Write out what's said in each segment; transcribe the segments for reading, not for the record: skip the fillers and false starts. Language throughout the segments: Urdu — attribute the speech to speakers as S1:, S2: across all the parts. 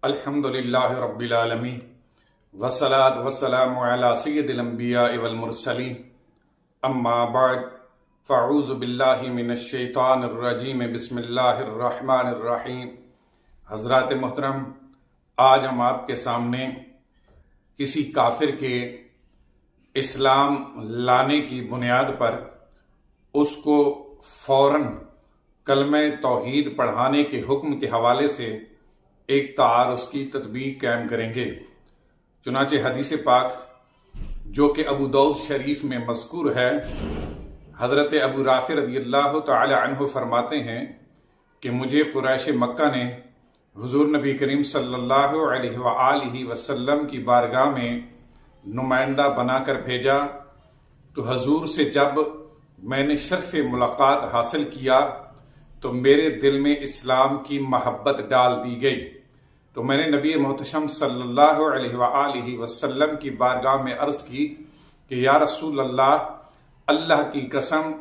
S1: الحمدللہ رب العالمین والصلاة والسلام علی سید الانبیاء والمرسلین اما بعد فاعوذ باللہ من الشیطان الرجیم بسم اللہ الرحمن الرحیم۔ حضرات محترم، آج ہم آپ کے سامنے کسی کافر کے اسلام لانے کی بنیاد پر اس کو فوراً کلمہ توحید پڑھانے کے حکم کے حوالے سے ایک تعارض کی تطبیق قائم کریں گے۔ چنانچہ حدیث پاک جو کہ ابو داؤد شریف میں مذکور ہے، حضرت ابو رافع رضی اللہ تعالی عنہ فرماتے ہیں کہ مجھے قریش مکہ نے حضور نبی کریم صلی اللہ علیہ وآلہ وسلم کی بارگاہ میں نمائندہ بنا کر بھیجا، تو حضور سے جب میں نے شرف ملاقات حاصل کیا تو میرے دل میں اسلام کی محبت ڈال دی گئی، تو میں نے نبی محتشم صلی اللہ علیہ وآلہ وسلم کی بارگاہ میں عرض کی کہ یا رسول اللہ، اللہ کی قسم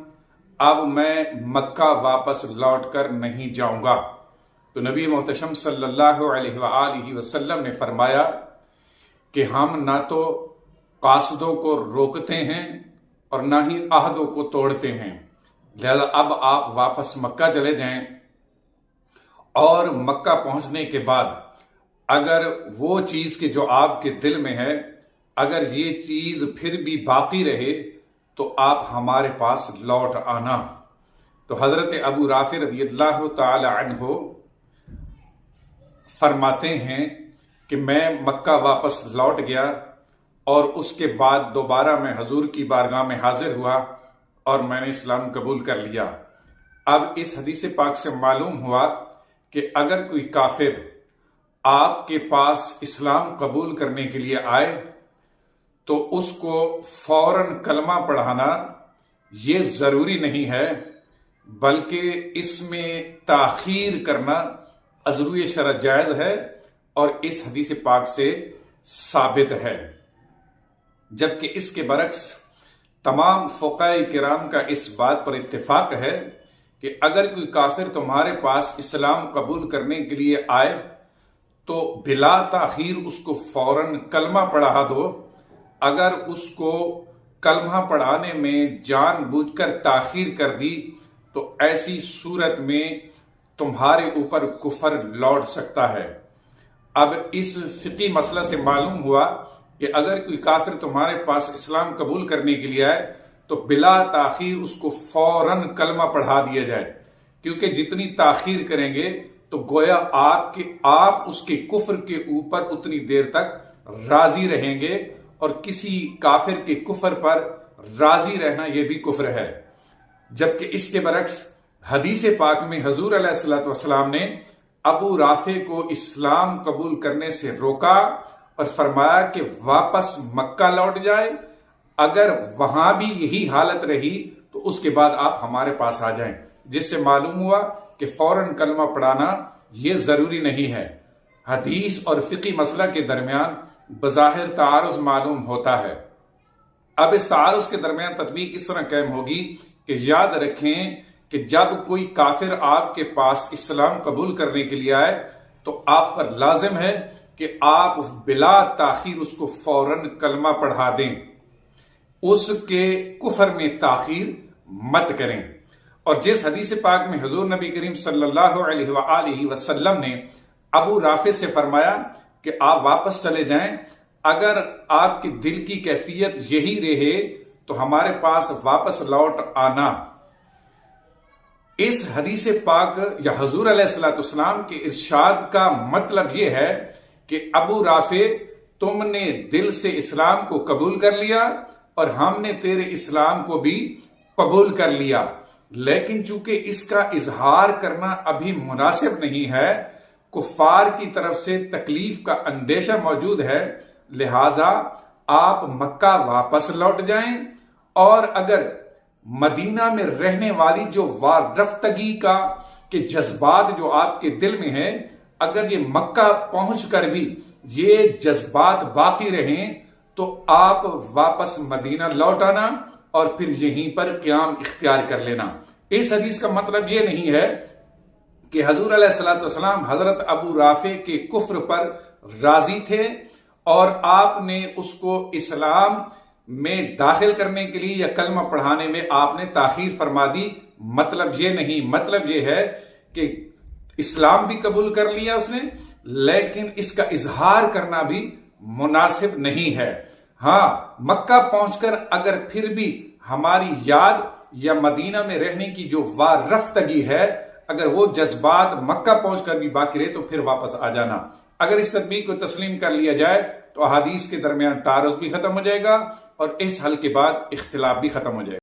S1: اب میں مکہ واپس لوٹ کر نہیں جاؤں گا۔ تو نبی محتشم صلی اللہ علیہ وآلہ وسلم نے فرمایا کہ ہم نہ تو قاصدوں کو روکتے ہیں اور نہ ہی عہدوں کو توڑتے ہیں، لہذا اب آپ واپس مکہ چلے جائیں، اور مکہ پہنچنے کے بعد اگر وہ چیز کہ جو آپ کے دل میں ہے، اگر یہ چیز پھر بھی باقی رہے تو آپ ہمارے پاس لوٹ آنا۔ تو حضرت ابو رافع رضی اللہ تعالی عنہ فرماتے ہیں کہ میں مکہ واپس لوٹ گیا، اور اس کے بعد دوبارہ میں حضور کی بارگاہ میں حاضر ہوا اور میں نے اسلام قبول کر لیا۔ اب اس حدیث پاک سے معلوم ہوا کہ اگر کوئی کافر آپ کے پاس اسلام قبول کرنے کے لیے آئے تو اس کو فوراً کلمہ پڑھانا یہ ضروری نہیں ہے، بلکہ اس میں تاخیر کرنا عذرُ شرع جائز ہے، اور اس حدیث پاک سے ثابت ہے۔ جبکہ اس کے برعکس تمام فقہاء کرام کا اس بات پر اتفاق ہے کہ اگر کوئی کافر تمہارے پاس اسلام قبول کرنے کے لیے آئے تو بلا تاخیر اس کو فوراً کلمہ پڑھا دو۔ اگر اس کو کلمہ پڑھانے میں جان بوجھ کر تاخیر کر دی تو ایسی صورت میں تمہارے اوپر کفر لوٹ سکتا ہے۔ اب اس فقہی مسئلہ سے معلوم ہوا کہ اگر کوئی کافر تمہارے پاس اسلام قبول کرنے کے لیے آئے تو بلا تاخیر اس کو فوراً کلمہ پڑھا دیا جائے، کیونکہ جتنی تاخیر کریں گے تو گویا آپ اس کے کفر کے اوپر اتنی دیر تک راضی رہیں گے، اور کسی کافر کے کفر پر راضی رہنا یہ بھی کفر ہے۔ جبکہ اس کے برعکس حدیث پاک میں حضور علیہ الصلوۃ والسلام نے ابو رافع کو اسلام قبول کرنے سے روکا اور فرمایا کہ واپس مکہ لوٹ جائے، اگر وہاں بھی یہی حالت رہی تو اس کے بعد آپ ہمارے پاس آ جائیں، جس سے معلوم ہوا کہ فوراً کلمہ پڑھانا یہ ضروری نہیں ہے۔ حدیث اور فقہی مسئلہ کے درمیان بظاہر تعارض معلوم ہوتا ہے۔ اب اس تعارض کے درمیان تطبیق اس طرح قائم ہوگی کہ یاد رکھیں کہ جب کوئی کافر آپ کے پاس اسلام قبول کرنے کے لیے آئے تو آپ پر لازم ہے کہ آپ بلا تاخیر اس کو فوراً کلمہ پڑھا دیں، اس کے کفر میں تاخیر مت کریں۔ اور جس حدیث پاک میں حضور نبی کریم صلی اللہ علیہ وآلہ وسلم نے ابو رافع سے فرمایا کہ آپ واپس چلے جائیں، اگر آپ کی دل کی کیفیت یہی رہے تو ہمارے پاس واپس لوٹ آنا، اس حدیث پاک یا حضور علیہ الصلوۃ والسلام کے ارشاد کا مطلب یہ ہے کہ ابو رافع، تم نے دل سے اسلام کو قبول کر لیا اور ہم نے تیرے اسلام کو بھی قبول کر لیا، لیکن چونکہ اس کا اظہار کرنا ابھی مناسب نہیں ہے، کفار کی طرف سے تکلیف کا اندیشہ موجود ہے، لہذا آپ مکہ واپس لوٹ جائیں، اور اگر مدینہ میں رہنے والی جو وارفتگی کا کے جذبات جو آپ کے دل میں ہیں، اگر یہ مکہ پہنچ کر بھی یہ جذبات باقی رہیں تو آپ واپس مدینہ لوٹ آنا اور پھر یہیں پر قیام اختیار کر لینا۔ اس حدیث کا مطلب یہ نہیں ہے کہ حضور علیہ الصلوۃ والسلام حضرت ابو رافع کے کفر پر راضی تھے اور آپ نے اس کو اسلام میں داخل کرنے کے لیے یا کلمہ پڑھانے میں آپ نے تاخیر فرما دی۔ مطلب یہ نہیں، مطلب یہ ہے کہ اسلام بھی قبول کر لیا اس نے، لیکن اس کا اظہار کرنا بھی مناسب نہیں ہے۔ ہاں، مکہ پہنچ کر اگر پھر بھی ہماری یاد یا مدینہ میں رہنے کی جو وارفتگی ہے، اگر وہ جذبات مکہ پہنچ کر بھی باقی رہے تو پھر واپس آ جانا۔ اگر اس تطبیق کو تسلیم کر لیا جائے تو احادیث کے درمیان تعارض بھی ختم ہو جائے گا اور اس حل کے بعد اختلاف بھی ختم ہو جائے گا۔